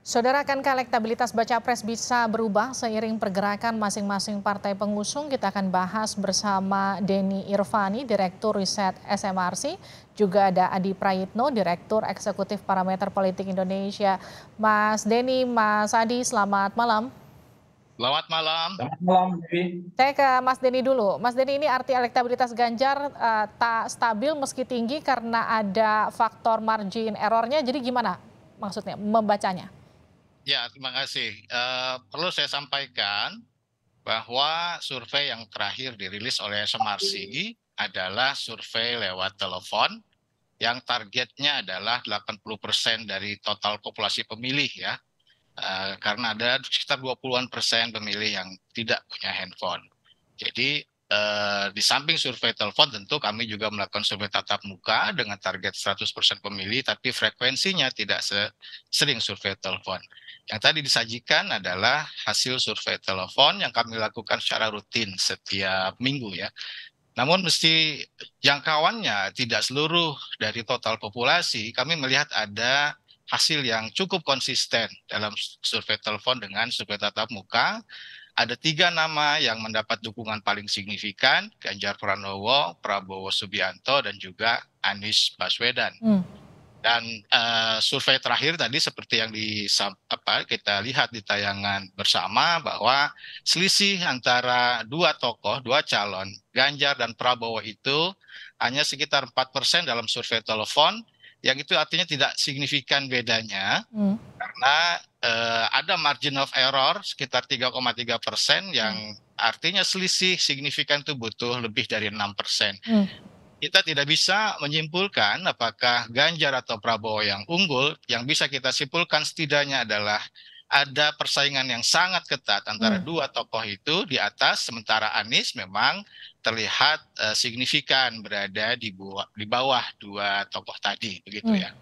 Saudara, akankah elektabilitas baca pres bisa berubah seiring pergerakan masing-masing partai pengusung? Kita akan bahas bersama Denny Irvani, Direktur Riset SMRC. Juga ada Adi Prayitno, Direktur Eksekutif Parameter Politik Indonesia. Mas Denny, Mas Adi, selamat malam. Selamat malam. Selamat malam, Devi. Saya ke Mas Denny dulu. Mas Denny, ini arti elektabilitas Ganjar tak stabil meski tinggi karena ada faktor margin errornya. Jadi gimana maksudnya membacanya? Ya, terima kasih. Perlu saya sampaikan bahwa survei yang terakhir dirilis oleh SMRC adalah survei lewat telepon yang targetnya adalah 80% dari total populasi pemilih ya. Karena ada sekitar 20-an% pemilih yang tidak punya handphone. Jadi di samping survei telepon tentu kami juga melakukan survei tatap muka dengan target 100% pemilih, tapi frekuensinya tidak sering survei telepon. Yang tadi disajikan adalah hasil survei telepon yang kami lakukan secara rutin setiap minggu ya. Namun mesti jangkauannya tidak seluruh dari total populasi, kami melihat ada hasil yang cukup konsisten dalam survei telepon dengan survei tatap muka. Ada 3 nama yang mendapat dukungan paling signifikan, Ganjar Pranowo, Prabowo Subianto, dan juga Anies Baswedan. Dan survei terakhir tadi seperti yang kita lihat di tayangan bersama bahwa selisih antara dua tokoh, dua calon, Ganjar dan Prabowo itu hanya sekitar 4% dalam survei telepon, yang itu artinya tidak signifikan bedanya, karena ada margin of error sekitar 3,3% yang artinya selisih signifikan itu butuh lebih dari 6%. Kita tidak bisa menyimpulkan apakah Ganjar atau Prabowo yang unggul. Yang bisa kita simpulkan setidaknya adalah ada persaingan yang sangat ketat antara dua tokoh itu di atas, sementara Anies memang terlihat signifikan berada di bawah dua tokoh tadi, begitu ya.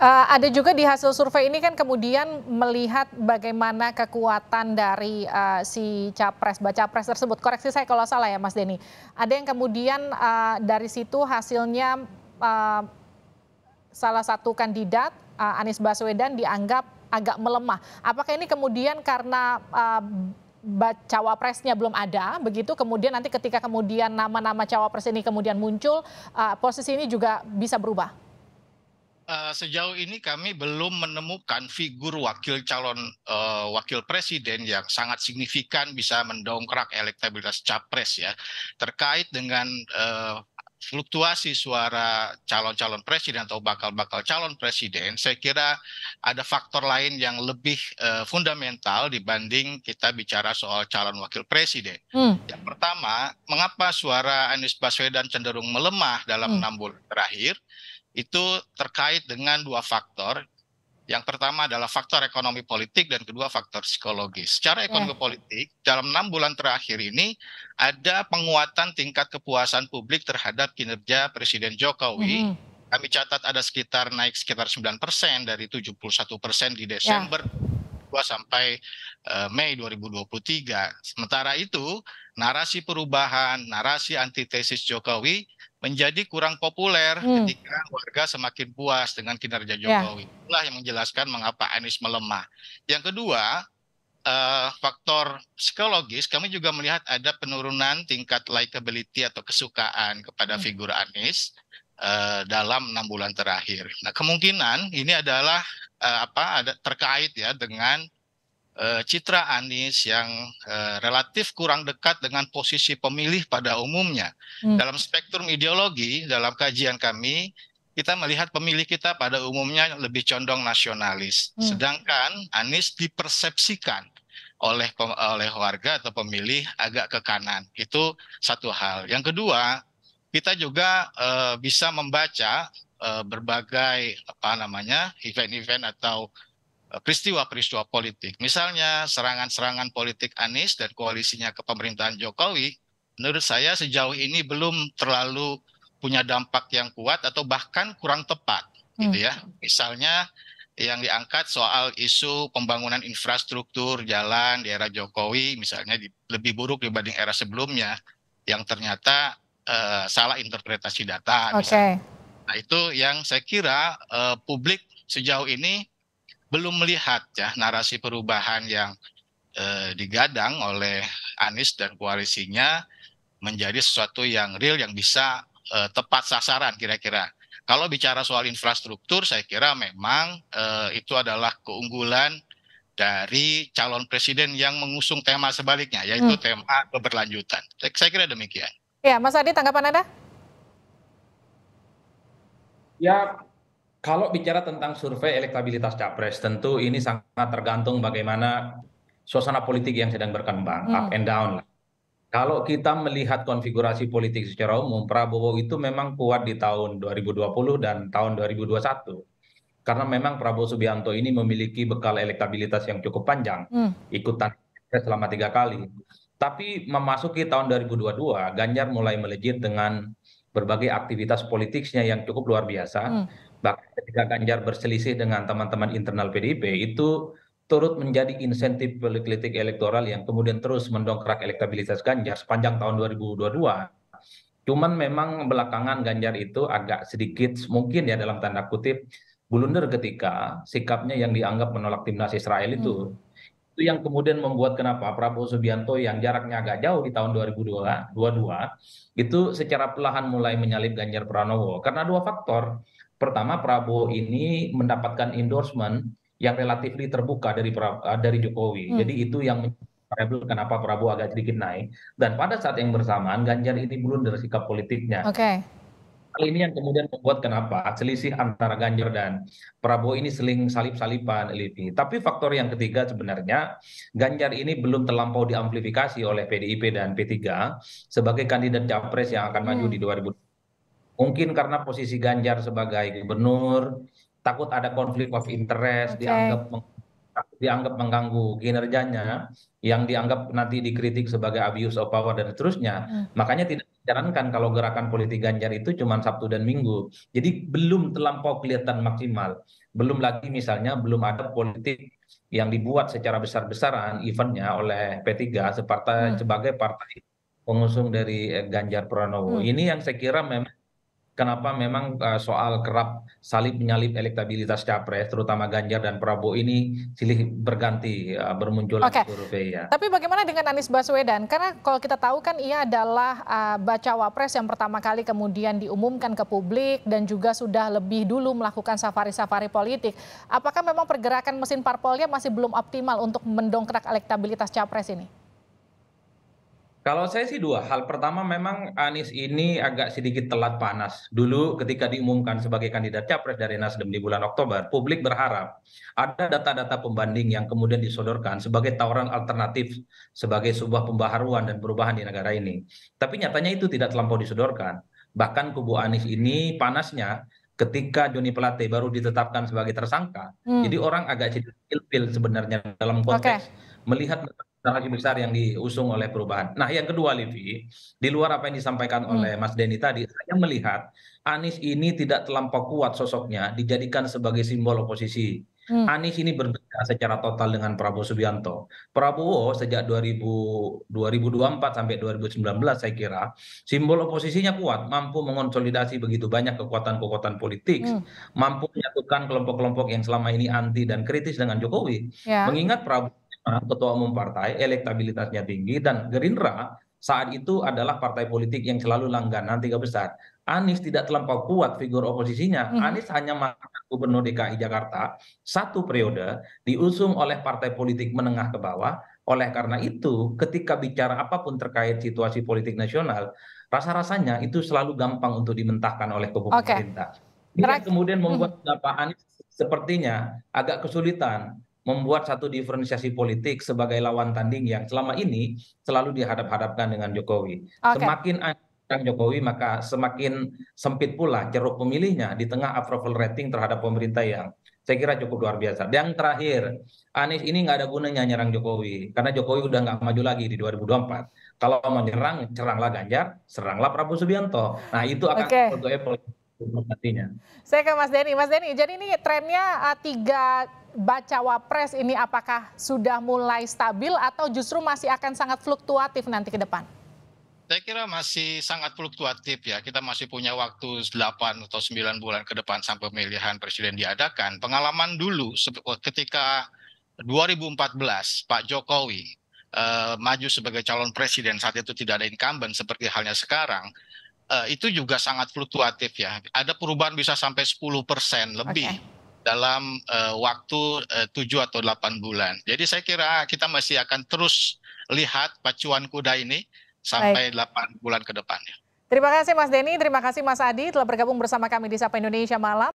Ada juga di hasil survei ini kan kemudian melihat bagaimana kekuatan dari si capres, baca pres tersebut. Koreksi saya kalau salah ya Mas Denny. Ada yang kemudian dari situ hasilnya salah satu kandidat Anies Baswedan dianggap agak melemah. Apakah ini kemudian karena cawapresnya belum ada, begitu kemudian nanti ketika kemudian nama-nama cawapres ini kemudian muncul, posisi ini juga bisa berubah? Sejauh ini kami belum menemukan figur wakil presiden yang sangat signifikan bisa mendongkrak elektabilitas capres ya. Terkait dengan fluktuasi suara calon-calon presiden atau bakal calon presiden, saya kira ada faktor lain yang lebih fundamental dibanding kita bicara soal calon wakil presiden. Yang pertama, mengapa suara Anies Baswedan cenderung melemah dalam 6 bulan terakhir? Itu terkait dengan dua faktor. Yang pertama adalah faktor ekonomi politik dan kedua faktor psikologis. Secara ekonomi politik, dalam 6 bulan terakhir ini ada penguatan tingkat kepuasan publik terhadap kinerja Presiden Jokowi. Kami catat ada naik sekitar 9% dari 71% di Desember 2022 sampai Mei 2023. Sementara itu, narasi perubahan, narasi antitesis Jokowi menjadi kurang populer ketika warga semakin puas dengan kinerja Jokowi. Itulah yang menjelaskan mengapa Anies melemah. Yang kedua, faktor psikologis, kami juga melihat ada penurunan tingkat likability atau kesukaan kepada figur Anies dalam 6 bulan terakhir. Nah, kemungkinan ini adalah ada terkait ya dengan citra Anies yang relatif kurang dekat dengan posisi pemilih pada umumnya. Dalam spektrum ideologi, dalam kajian kami, kita melihat pemilih kita pada umumnya lebih condong nasionalis. Sedangkan Anies dipersepsikan oleh warga atau pemilih agak ke kanan. Itu satu hal. Yang kedua, kita juga bisa membaca berbagai event-event atau peristiwa-peristiwa politik. Misalnya serangan-serangan politik Anies dan koalisinya ke pemerintahan Jokowi, menurut saya sejauh ini belum terlalu punya dampak yang kuat atau bahkan kurang tepat, gitu ya. Misalnya yang diangkat soal isu pembangunan infrastruktur jalan di era Jokowi, misalnya lebih buruk dibanding era sebelumnya, yang ternyata salah interpretasi data. Misalnya. Nah, itu yang saya kira publik sejauh ini belum melihat ya narasi perubahan yang digadang oleh Anies dan koalisinya menjadi sesuatu yang real yang bisa tepat sasaran kira-kira. Kalau bicara soal infrastruktur, saya kira memang itu adalah keunggulan dari calon presiden yang mengusung tema sebaliknya, yaitu tema keberlanjutan. Saya kira demikian. Ya, Mas Adi, tanggapan Anda? Ya, kalau bicara tentang survei elektabilitas capres, tentu ini sangat tergantung bagaimana suasana politik yang sedang berkembang, up and down lah. Kalau kita melihat konfigurasi politik secara umum, Prabowo itu memang kuat di tahun 2020 dan tahun 2021. Karena memang Prabowo Subianto ini memiliki bekal elektabilitas yang cukup panjang, ikutan selama 3 kali. Tapi memasuki tahun 2022, Ganjar mulai melejit dengan berbagai aktivitas politiknya yang cukup luar biasa. Bahkan ketika Ganjar berselisih dengan teman-teman internal PDIP, itu turut menjadi insentif politik elektoral yang kemudian terus mendongkrak elektabilitas Ganjar sepanjang tahun 2022. Cuman memang belakangan Ganjar itu agak sedikit mungkin ya dalam tanda kutip blunder ketika sikapnya yang dianggap menolak timnas Israel itu yang kemudian membuat kenapa Prabowo Subianto yang jaraknya agak jauh di tahun 2022 itu secara perlahan mulai menyalip Ganjar Pranowo karena dua faktor. Pertama, Prabowo ini mendapatkan endorsement yang relatif terbuka dari Jokowi. Jadi itu yang variabel kenapa Prabowo agak sedikit naik. Dan pada saat yang bersamaan Ganjar ini blunder sikap politiknya. Hal ini yang kemudian membuat kenapa selisih antara Ganjar dan Prabowo ini seling salip-salipan, Livi. Tapi faktor yang ketiga sebenarnya Ganjar ini belum terlampau diamplifikasi oleh PDIP dan P3 sebagai kandidat capres yang akan maju di 2020. Mungkin karena posisi Ganjar sebagai gubernur, takut ada konflik of interest, dianggap mengganggu kinerjanya, yang dianggap nanti dikritik sebagai abuse of power dan seterusnya. Makanya tidak dijalankan kalau gerakan politik Ganjar itu cuma Sabtu dan Minggu. Jadi belum terlampau kelihatan maksimal. Belum lagi misalnya belum ada politik yang dibuat secara besar-besaran eventnya oleh P3 sebagai partai pengusung dari Ganjar Pranowo. Ini yang saya kira memang kenapa memang soal kerap salib menyalip elektabilitas capres, terutama Ganjar dan Prabowo ini silih berganti bermunculan survei ya. Tapi bagaimana dengan Anies Baswedan? Karena kalau kita tahu kan ia adalah bacawa pres yang pertama kali kemudian diumumkan ke publik dan juga sudah lebih dulu melakukan safari-safari politik. Apakah memang pergerakan mesin parpolnya masih belum optimal untuk mendongkrak elektabilitas capres ini? Kalau saya sih dua hal. Pertama memang Anies ini agak sedikit telat panas. Dulu ketika diumumkan sebagai kandidat capres dari Nasdem di bulan Oktober, publik berharap ada data-data pembanding yang kemudian disodorkan sebagai tawaran alternatif sebagai sebuah pembaharuan dan perubahan di negara ini. Tapi nyatanya itu tidak terlampau disodorkan. Bahkan kubu Anies ini panasnya ketika Joni Plate baru ditetapkan sebagai tersangka. Jadi orang agak sedikit ilfil sebenarnya dalam konteks melihat narasi besar yang diusung oleh perubahan. Nah, yang kedua, Livi, di luar apa yang disampaikan oleh Mas Denny tadi, saya melihat Anies ini tidak terlampau kuat sosoknya dijadikan sebagai simbol oposisi. Anies ini berbeda secara total dengan Prabowo Subianto. Prabowo sejak 2024 sampai 2019 saya kira simbol oposisinya kuat, mampu mengonsolidasi begitu banyak kekuatan-kekuatan politik, mampu menyatukan kelompok-kelompok yang selama ini anti dan kritis dengan Jokowi. Mengingat Prabowo ketua umum partai, elektabilitasnya tinggi, dan Gerindra saat itu adalah partai politik yang selalu langganan 3 besar. Anies tidak terlampau kuat figur oposisinya. Anies hanya mantan gubernur DKI Jakarta 1 periode diusung oleh partai politik menengah ke bawah. Oleh karena itu, ketika bicara apapun terkait situasi politik nasional, rasa-rasanya itu selalu gampang untuk dimentahkan oleh kubu pemerintah. Ini kemudian membuat Pak Anies sepertinya agak kesulitan membuat satu diferensiasi politik sebagai lawan tanding yang selama ini selalu dihadap-hadapkan dengan Jokowi. Semakin anjing Jokowi maka semakin sempit pula ceruk pemilihnya di tengah approval rating terhadap pemerintah yang saya kira cukup luar biasa. Yang terakhir, Anies ini nggak ada gunanya nyerang Jokowi karena Jokowi udah nggak maju lagi di 2024. Kalau mau nyerang, seranglah Ganjar, seranglah Prabowo Subianto. Nah itu akan nantinya. Saya ke Mas Denny. Mas Denny, jadi ini trennya 3 bacawa pres ini apakah sudah mulai stabil atau justru masih akan sangat fluktuatif nanti ke depan? Saya kira masih sangat fluktuatif ya. Kita masih punya waktu 8 atau 9 bulan ke depan sampai pemilihan presiden diadakan. Pengalaman dulu ketika 2014 Pak Jokowi maju sebagai calon presiden, saat itu tidak ada incumbent seperti halnya sekarang, itu juga sangat fluktuatif ya. Ada perubahan bisa sampai 10% lebih dalam waktu 7 atau 8 bulan. Jadi saya kira kita masih akan terus lihat pacuan kuda ini sampai 8 bulan ke depannya. Terima kasih Mas Denny, terima kasih Mas Adi telah bergabung bersama kami di Sapa Indonesia Malam.